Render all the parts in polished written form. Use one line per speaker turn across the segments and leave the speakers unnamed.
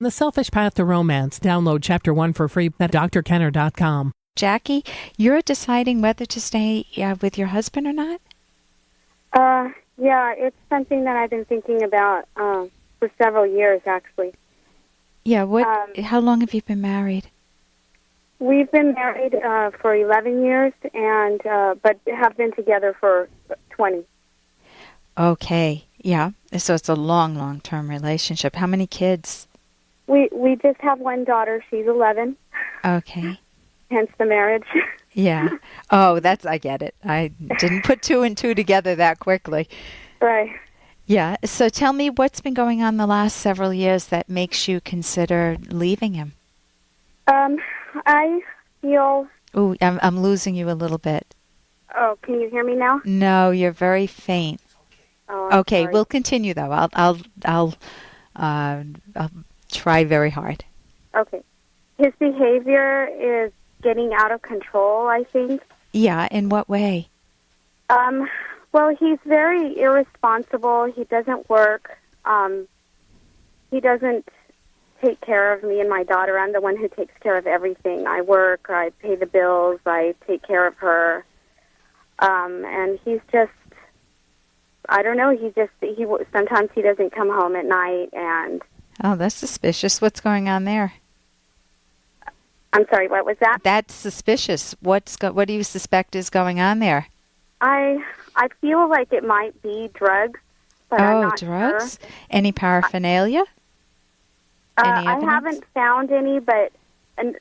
The Selfish Path to Romance. Download Chapter 1 for free at drkenner.com.
Jackie, you're deciding whether to stay with your husband or not?
Yeah, it's something that I've been thinking about for several years, actually.
Yeah, how long have you been married?
We've been married for 11 years, and but have been together for 20.
Okay, yeah. So it's a long-term relationship. How many kids?
We just have one daughter. She's 11.
Okay.
Hence the marriage.
Yeah. Oh, I get it. I didn't put two and two together that quickly.
Right.
Yeah. So tell me what's been going on the last several years that makes you consider leaving him?
I feel...
Ooh, I'm losing you a little bit.
Oh, can you hear me now?
No, you're very faint.
Oh, I'm
okay,
sorry.
we'll continue though. I'll try very hard.
Okay. His behavior is getting out of control, I think.
Yeah, in what way?
Well, he's very irresponsible. He doesn't work. He doesn't take care of me and my daughter. I'm the one who takes care of everything. I work, I pay the bills, I take care of her. And he's just, I don't know, sometimes he doesn't come home at night, and...
Oh, that's suspicious. What's going on there?
I'm sorry, what was that?
That's suspicious. What do you suspect is going on there?
I feel like it might be drugs, but I'm not
drugs?
sure.
Any paraphernalia? Any
I
evidence?
haven't found any,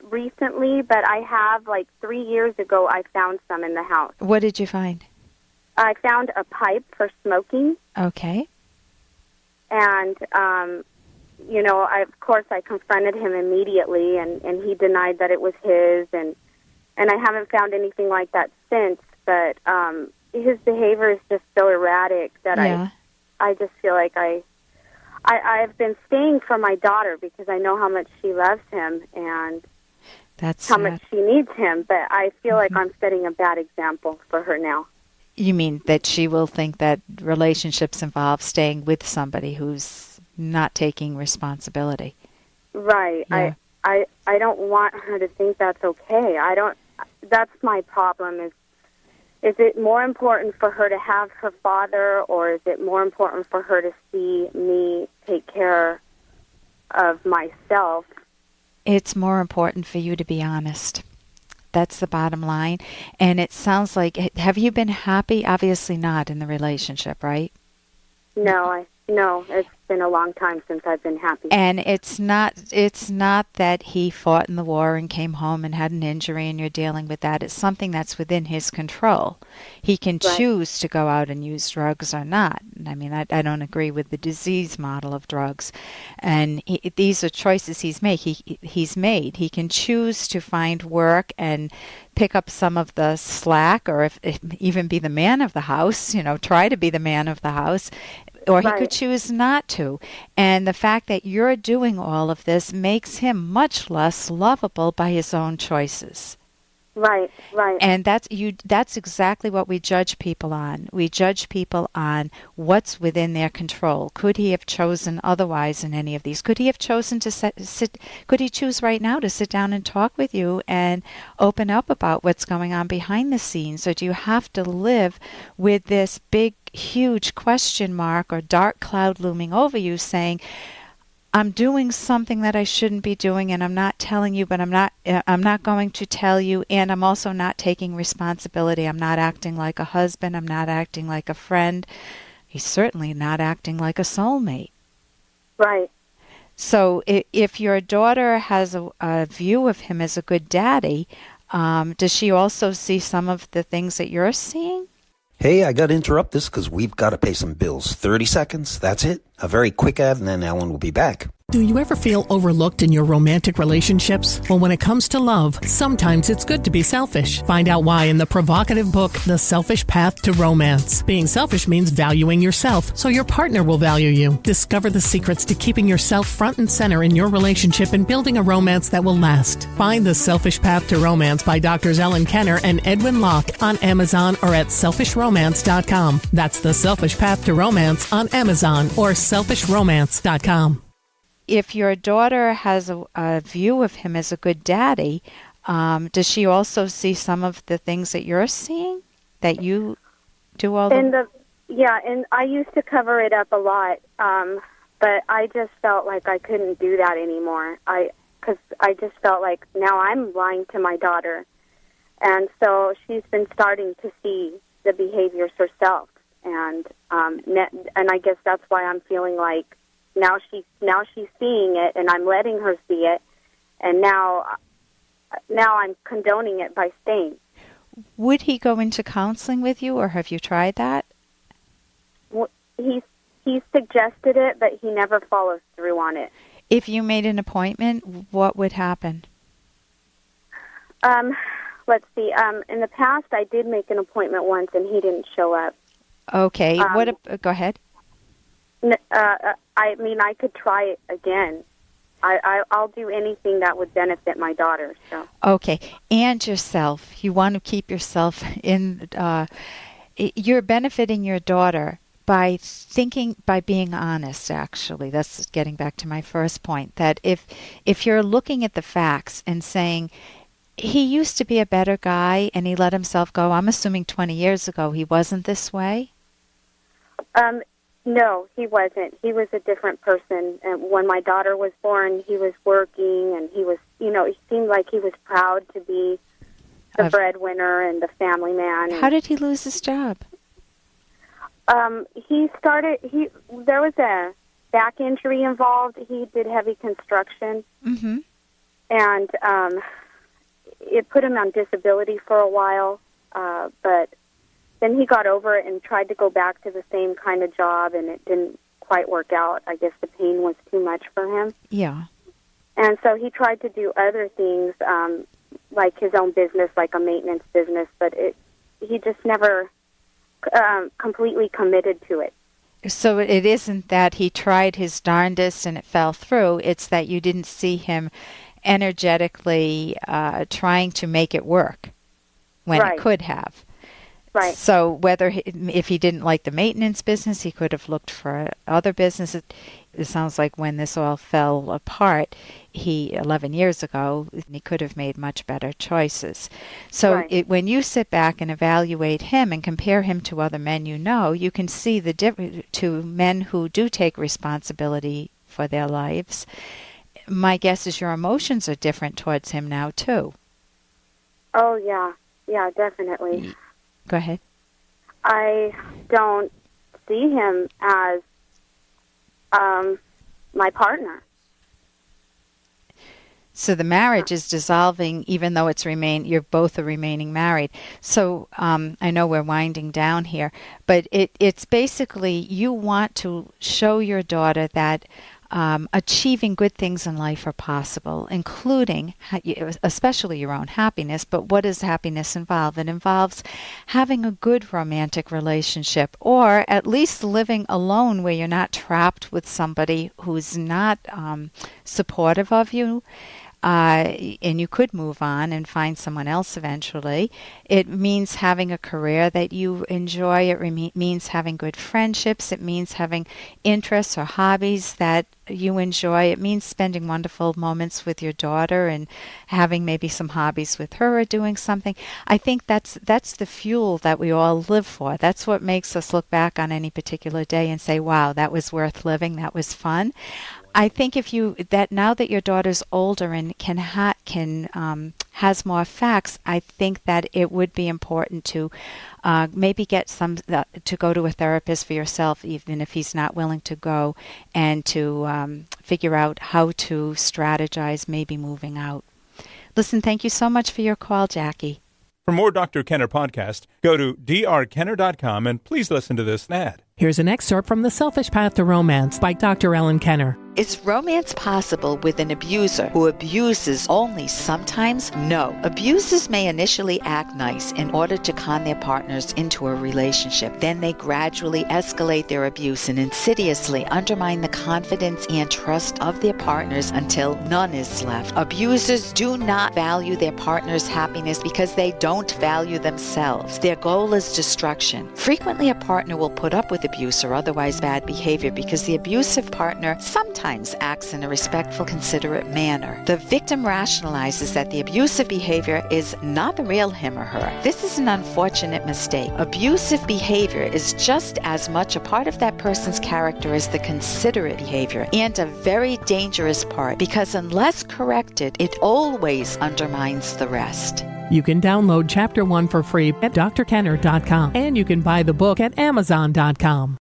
recently, but I have, 3 years ago, I found some in the house.
What did you find?
I found a pipe for smoking.
Okay.
And, of course, I confronted him immediately, and he denied that it was his, and I haven't found anything like that since, but his behavior is just so erratic that I just feel like I've been staying for my daughter because I know how much she loves him and how much she needs him, but I feel like I'm setting a bad example for her now.
You mean that she will think that relationships involve staying with somebody who's not taking responsibility? Right.
Yeah. I don't want her to think that's okay. That's my problem is it more important for her to have her father, or is it more important for her to see me take care of myself?
It's more important for you to be honest. That's the bottom line. And it sounds like, have you been happy? Obviously not in the relationship, right?
No, it's been a long time since I've been happy.
And it's not that he fought in the war and came home and had an injury and you're dealing with that. It's something that's within his control. He can choose to go out and use drugs or not. I mean, I don't agree with the disease model of drugs. And these are choices he's made. He can choose to find work and pick up some of the slack, or if even be the man of the house, try to be the man of the house. Or he could choose not to. And the fact that you're doing all of this makes him much less lovable by his own choices.
Right.
And that's exactly what we judge people on. We judge people on what's within their control. Could he have chosen otherwise in any of these? Could he have chosen to could he choose right now to sit down and talk with you and open up about what's going on behind the scenes? Or do you have to live with this big, huge question mark or dark cloud looming over you saying, I'm doing something that I shouldn't be doing, and I'm not telling you, but I'm not going to tell you, and I'm also not taking responsibility. I'm not acting like a husband. I'm not acting like a friend. He's certainly not acting like a soulmate.
Right.
So if your daughter has a view of him as a good daddy, does she also see some of the things that you're seeing?
Hey, I got to interrupt this because we've got to pay some bills. 30 seconds, that's it. A very quick ad, and then Ellen will be back.
Do you ever feel overlooked in your romantic relationships? Well, when it comes to love, sometimes it's good to be selfish. Find out why in the provocative book, The Selfish Path to Romance. Being selfish means valuing yourself, so your partner will value you. Discover the secrets to keeping yourself front and center in your relationship and building a romance that will last. Find The Selfish Path to Romance by Drs. Ellen Kenner and Edwin Locke on Amazon or at selfishromance.com. That's The Selfish Path to Romance on Amazon or selfishromance.com.
if your daughter has a view of him as a good daddy, does she also see some of the things that you're seeing, that you do all the...
Yeah, and I used to cover it up a lot, but I just felt like I couldn't do that anymore. Because I just felt like now I'm lying to my daughter. And so she's been starting to see the behaviors herself. And I guess that's why I'm feeling like now she's seeing it, and I'm letting her see it, and now I'm condoning it by staying.
Would he go into counseling with you, or have you tried that?
Well, he suggested it, but he never follows through on it.
If you made an appointment, what would happen?
Let's see. In the past, I did make an appointment once, and he didn't show up.
Okay. Go ahead.
I mean, I could try it again. I'll do anything that would benefit my daughter. So.
Okay. And yourself. You want to keep yourself in... you're benefiting your daughter by being honest, actually. That's getting back to my first point, that if you're looking at the facts and saying, he used to be a better guy and he let himself go, I'm assuming 20 years ago he wasn't this way?
No, he wasn't. He was a different person. And when my daughter was born, he was working, and he was, it seemed like he was proud to be the breadwinner and the family man.
How did he lose his job?
There was a back injury involved. He did heavy construction.
Mm-hmm.
And it put him on disability for a while, but then he got over it and tried to go back to the same kind of job, and it didn't quite work out. I guess the pain was too much for him.
Yeah.
And so he tried to do other things, like his own business, like a maintenance business, but he just never completely committed to it.
So it isn't that he tried his darndest and it fell through. It's that you didn't see him energetically trying to make it work when it could have.
Right.
So if he didn't like the maintenance business, he could have looked for other businesses. It sounds like when this all fell apart, 11 years ago, he could have made much better choices. So when you sit back and evaluate him and compare him to other men you can see the difference to men who do take responsibility for their lives. My guess is your emotions are different towards him now, too.
Oh, yeah. Yeah, definitely.
Go ahead.
I don't see him as my partner.
So the marriage is dissolving, even though you both are remaining married. So I know we're winding down here, but it's basically you want to show your daughter that achieving good things in life are possible, including, especially your own happiness. But what does happiness involve? It involves having a good romantic relationship, or at least living alone where you're not trapped with somebody who's not supportive of you. And you could move on and find someone else eventually. It means having a career that you enjoy. It means having good friendships. It means having interests or hobbies that you enjoy. It means spending wonderful moments with your daughter and having maybe some hobbies with her or doing something. I think that's the fuel that we all live for. That's what makes us look back on any particular day and say, wow, that was worth living. That was fun. I think now that your daughter's older and has more facts, I think that it would be important to maybe get to go to a therapist for yourself, even if he's not willing to go, and to figure out how to strategize maybe moving out. Listen, thank you so much for your call, Jackie.
For more Dr. Kenner podcast, go to drkenner.com and please listen to this ad.
Here's an excerpt from The Selfish Path to Romance by Dr. Ellen Kenner.
Is romance possible with an abuser who abuses only sometimes? No. Abusers may initially act nice in order to con their partners into a relationship. Then they gradually escalate their abuse and insidiously undermine the confidence and trust of their partners until none is left. Abusers do not value their partner's happiness because they don't value themselves. Their goal is destruction. Frequently, a partner will put up with abuse or otherwise bad behavior because the abusive partner sometimes acts in a respectful, considerate manner. The victim rationalizes that the abusive behavior is not the real him or her. This is an unfortunate mistake. Abusive behavior is just as much a part of that person's character as the considerate behavior, and a very dangerous part because unless corrected, it always undermines the rest.
You can download Chapter 1 for free at drkenner.com, and you can buy the book at amazon.com.